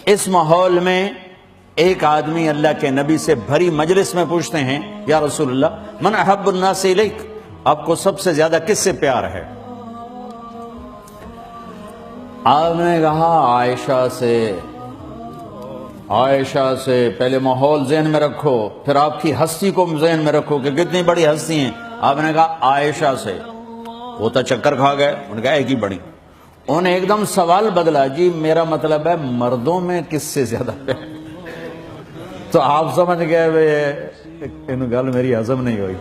اس ماحول میں ایک آدمی اللہ کے نبی سے بھری مجلس میں پوچھتے ہیں یا رسول اللہ من احب الناس الیک، آپ کو سب سے زیادہ کس سے پیار ہے؟ آپ نے کہا عائشہ سے۔ عائشہ سے۔ پہلے ماحول ذہن میں رکھو، پھر آپ کی ہستی کو ذہن میں رکھو کہ کتنی بڑی ہستی ہیں۔ آپ نے کہا عائشہ سے۔ وہ تو چکر کھا گئے، انہوں نے کہا ایک ہی بڑی۔ انہوں نے ایک دم سوال بدلا، جی میرا مطلب ہے مردوں میں کس سے زیادہ پیار؟ تو آپ سمجھ گئے ان گل میری ہضم نہیں ہوئی،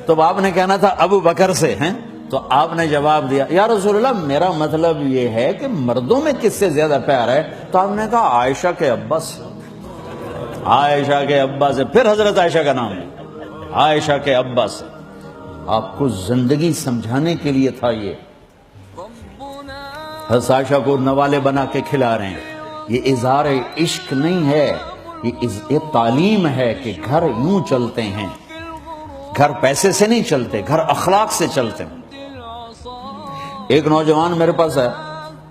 تو آپ نے کہنا تھا ابو بکر سے ہیں، تو آپ نے جواب دیا یا رسول اللہ میرا مطلب یہ ہے کہ مردوں میں کس سے زیادہ پیار ہے؟ تو آپ نے کہا عائشہ کے ابا سے۔ عائشہ کے ابا سے، پھر حضرت عائشہ کا نام ہے، عائشہ کے ابا سے۔ آپ کو زندگی سمجھانے کے لیے تھا یہ۔ حضرت عائشہ کو نوالے بنا کے کھلا رہے ہیں۔ یہ اظہار عشق نہیں ہے، یہ تعلیم ہے کہ گھر یوں چلتے ہیں، گھر پیسے سے نہیں چلتے، گھر اخلاق سے چلتے ہیں۔ ایک نوجوان میرے پاس ہے،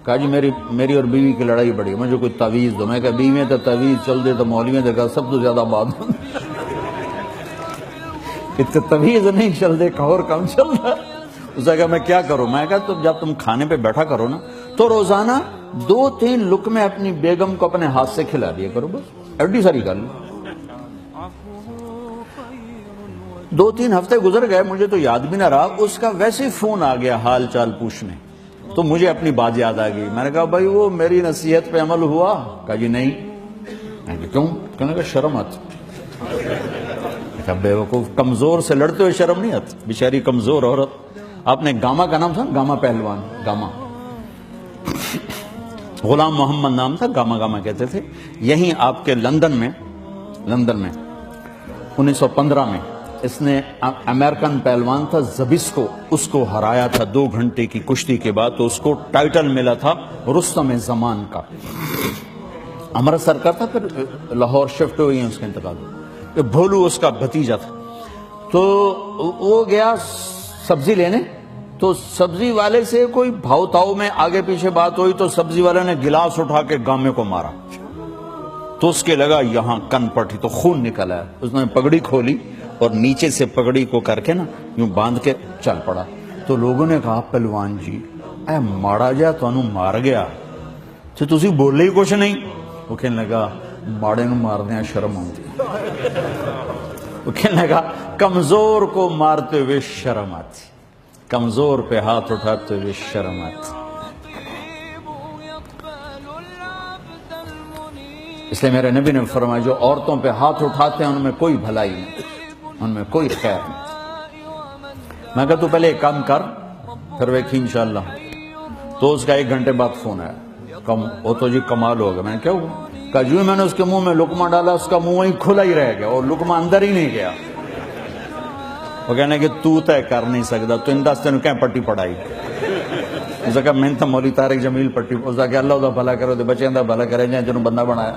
کہا جی میری اور بیوی کی لڑائی بڑی ہے، مجھے کوئی تعویذ دو۔ میں کہا بیوی تو تعویذ چل دے تو مولوی نے کہا سب تو زیادہ بات اتنے تعویذ نہیں چل دے اور کم چل رہا۔ اس نے کہا میں کیا کروں؟ میں کہا تو جب تم کھانے پہ بیٹھا کرو نا تو روزانہ 2-3 لقمے اپنی بیگم کو اپنے ہاتھ سے کھلا دیا کرو، بس ایڈی ساری گل۔ 2-3 ہفتے گزر گئے، مجھے تو یاد بھی نہ رہا، اس کا ویسے فون آ گیا حال چال پوچھنے، تو مجھے اپنی بات یاد آ گئی۔ میں نے کہا بھائی وہ میری نصیحت پہ عمل ہوا؟ کہا جی نہیں۔ میں نے کہا کیوں؟ کہنے کا شرم آتی۔ بے وقوف، کمزور سے لڑتے ہوئے شرم نہیں آتی، بیچاری کمزور عورت۔ آپ نے گاما کا نام سنا؟ گاما پہلوان، گاما غلام محمد نام تھا، گاما کہتے تھے۔ یہیں آپ کے لندن میں 1915 میں اس نے امریکن پہلوان تھا زبیسکو، اس کو ہرایا تھا 2 گھنٹے کی کشتی کے بعد، تو اس کو ٹائٹل ملا تھا رستم زمان کا۔ امرتسر کا تھا، پھر لاہور شفٹ ہوئی ہیں اس کا انتقال۔ بھولو اس کا بھتیجا تھا، تو وہ گیا سبزی لینے، تو سبزی والے سے کوئی بھاؤ تاؤ میں آگے پیچھے بات ہوئی، تو سبزی والے نے گلاس اٹھا کے گامے کو مارا، تو اس کے لگا یہاں کن پٹی، تو خون نکل آیا۔ اس نے پگڑی کھولی اور نیچے سے پگڑی کو کر کے نا یوں باندھ کے چل پڑا۔ تو لوگوں نے کہا پہلوان جی اے ماڑا جا تانوں مار گیا تو تسی بولے ہی کچھ نہیں۔ وہ کہنے لگا ماڑے نو مار دیا شرم آتی۔ وہ کہنے لگا کمزور کو مارتے ہوئے شرم آتی، کمزور پہ ہاتھ اٹھاتے ہوئے شرم آتی۔ اس لیے میرے نبی نے فرمایا جو عورتوں پہ ہاتھ اٹھاتے ہیں ان میں کوئی بھلائی نہیں، ان میں کوئی خیر نہیں۔ میں کہا تو پہلے ایک کام کر پھر ویکھی انشاءاللہ۔ تو اس کا 1 گھنٹے بعد فون آیا، وہ تو جی کمال ہوگا۔ میں نے کیا ہوا؟ کہا جو میں نے اس کے منہ میں لقمہ ڈالا اس کا منہ وہیں کھلا ہی رہ گیا اور لقمہ اندر ہی نہیں گیا۔ وہ کہنے کہ تو طے کر نہیں سکتا، تو انداز تینوں کہیں پٹی پڑھائی؟ اس نے کہا میں تو مولی طارق جمیل پٹی۔ اس نے کہا اللہ دا بھلا کرو دے بچے دا بھلا کرے جائیں جنہوں بندہ بنایا۔